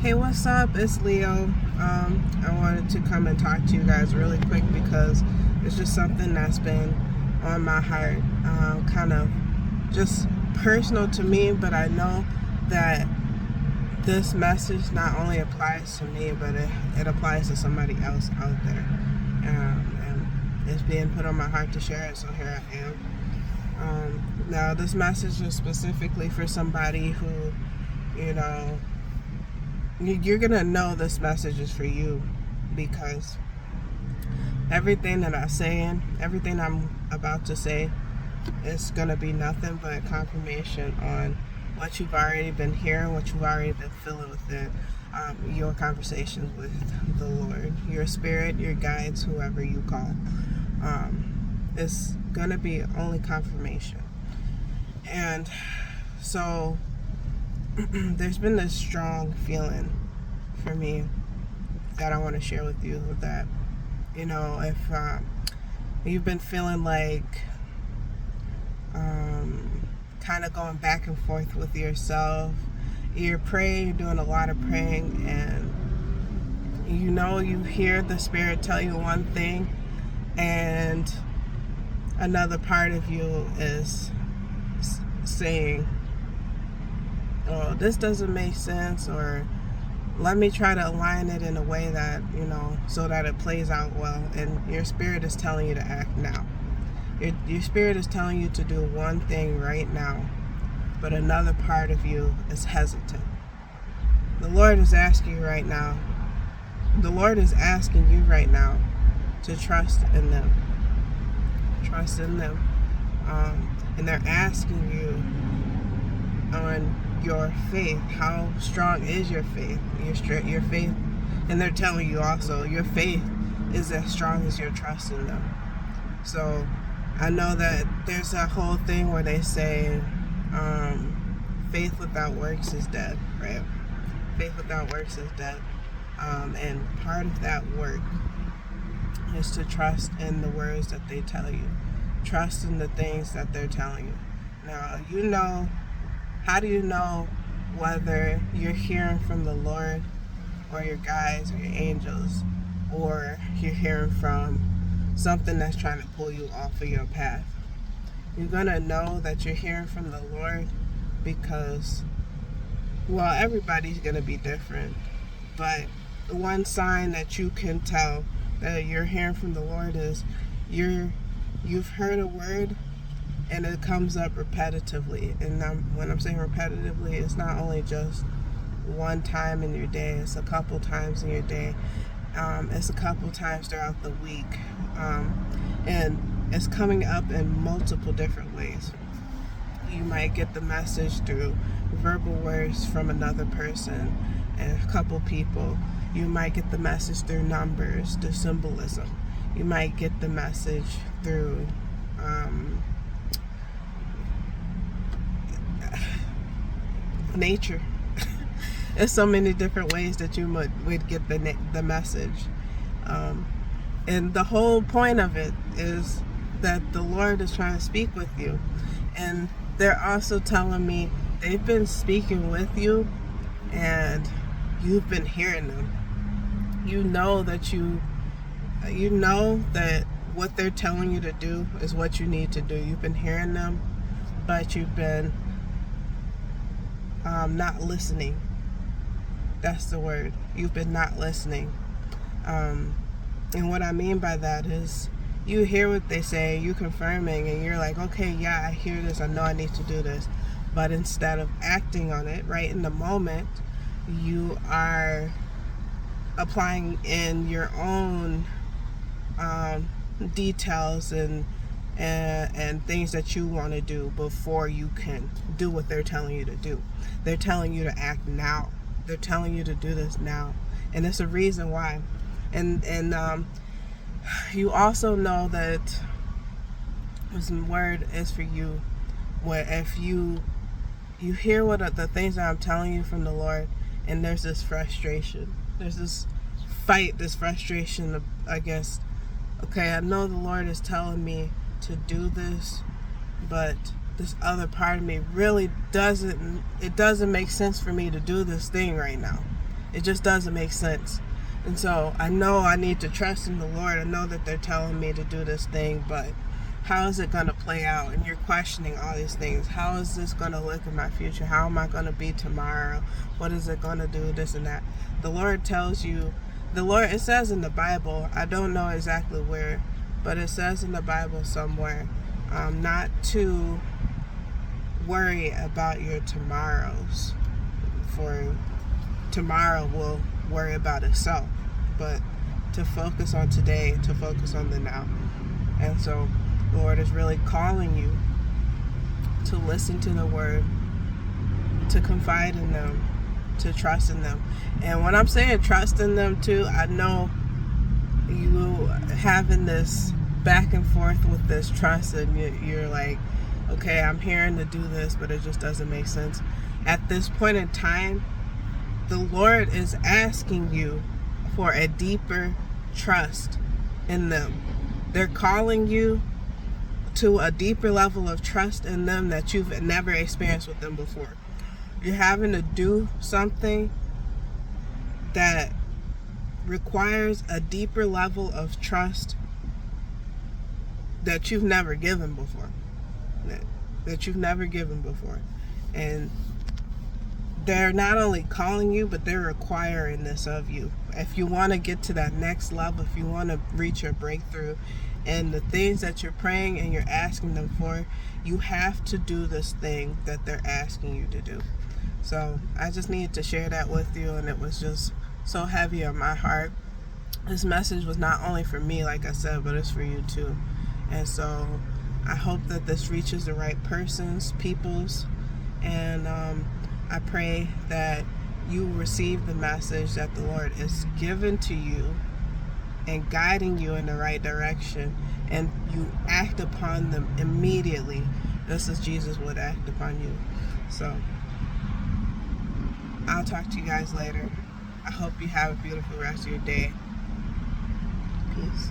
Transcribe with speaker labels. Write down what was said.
Speaker 1: Hey, what's up? It's Leo. I wanted to come and talk to you guys really quick because it's just something that's been on my heart, kind of just personal to me, but I know that this message not only applies to me, but it applies to somebody else out there. And it's being put on my heart to share it, so here I am. Now, this message is specifically for somebody who, you're gonna know this message is for you, because everything that I'm saying, everything I'm about to say, is gonna be nothing but confirmation on what you've already been hearing, what you've already been feeling within your conversations with the Lord, your spirit, your guides, whoever you call. It's gonna be only confirmation. And so there's been this strong feeling for me that I want to share with you, that if you've been feeling like kind of going back and forth with yourself, you're praying, you're doing a lot of praying, and you hear the Spirit tell you one thing and another part of you is saying, oh, this doesn't make sense, or let me try to align it in a way that, so that it plays out well. And your spirit is telling you to act now. Your spirit is telling you to do one thing right now, but another part of you is hesitant. The Lord is asking you right now, to trust in them. Trust in them. And they're asking you on your faith. How strong is your faith? Your faith, and they're telling you also, your faith is as strong as your trust in them. So I know that there's a whole thing where they say faith without works is dead, right? Faith without works is dead. And part of that work is to trust in the words that they tell you. Trust in the things that they're telling you. Now, how do you know whether you're hearing from the Lord or your guides or your angels, or you're hearing from something that's trying to pull you off of your path? You're going to know that you're hearing from the Lord because, well, everybody's going to be different, but the one sign that you can tell that you're hearing from the Lord is you've heard a word and it comes up repetitively. And when I'm saying repetitively, it's not only just one time in your day, it's a couple times in your day. It's a couple times throughout the week. And it's coming up in multiple different ways. You might get the message through verbal words from another person and a couple people. You might get the message through numbers, through symbolism. You might get the message through nature. There's so many different ways that you would get the message. And the whole point of it is that the Lord is trying to speak with you. And they're also telling me they've been speaking with you and you've been hearing them. You know that what they're telling you to do is what you need to do. You've been hearing them, but you've been not listening. That's the word. You've been not listening. And what I mean by that is you hear what they say, you confirming, and you're like, okay, yeah, I hear this, I know I need to do this. But instead of acting on it right in the moment, you are applying in your own details and things that you want to do before you can do what they're telling you to do. They're telling you to act now. They're telling you to do this now, and it's a reason why. And you also know that this word is for you. Where if you hear what the things that I'm telling you from the Lord, and there's this frustration, there's this fight, this frustration against, okay, I know the Lord is telling me to do this, but this other part of me really doesn't make sense for me to do this thing right now. It just doesn't make sense. And so I know I need to trust in the Lord. I know that they're telling me to do this thing, but how is it going to play out? And you're questioning all these things. How is this going to look in my future? How am I going to be tomorrow? What is it going to do? This and that. The Lord tells you, it says in the Bible, I don't know exactly where, but it says in the Bible somewhere, not to worry about your tomorrows, for tomorrow will worry about itself, but to focus on today, to focus on the now. And so the Lord is really calling you to listen to the word, to confide in them, to trust in them. And when I'm saying trust in them too, I know you having this back and forth with this trust, and you're like, okay, I'm hearing to do this, but it just doesn't make sense. At this point in time, the Lord is asking you for a deeper trust in them. They're calling you to a deeper level of trust in them that you've never experienced with them before. You're having to do something that requires a deeper level of trust that you've never given before. That you've never given before. And they're not only calling you, but they're requiring this of you. If you want to get to that next level, if you want to reach your breakthrough, and the things that you're praying and you're asking them for, you have to do this thing that they're asking you to do. So I just needed to share that with you, and it was just so heavy on my heart. This message was not only for me, like I said, but it's for you too. And so I hope that this reaches the right peoples, and I pray that you receive the message that the Lord is given to you and guiding you in the right direction, and you act upon them immediately, just as Jesus would act upon you. So I'll talk to you guys later. I hope you have a beautiful rest of your day. Peace.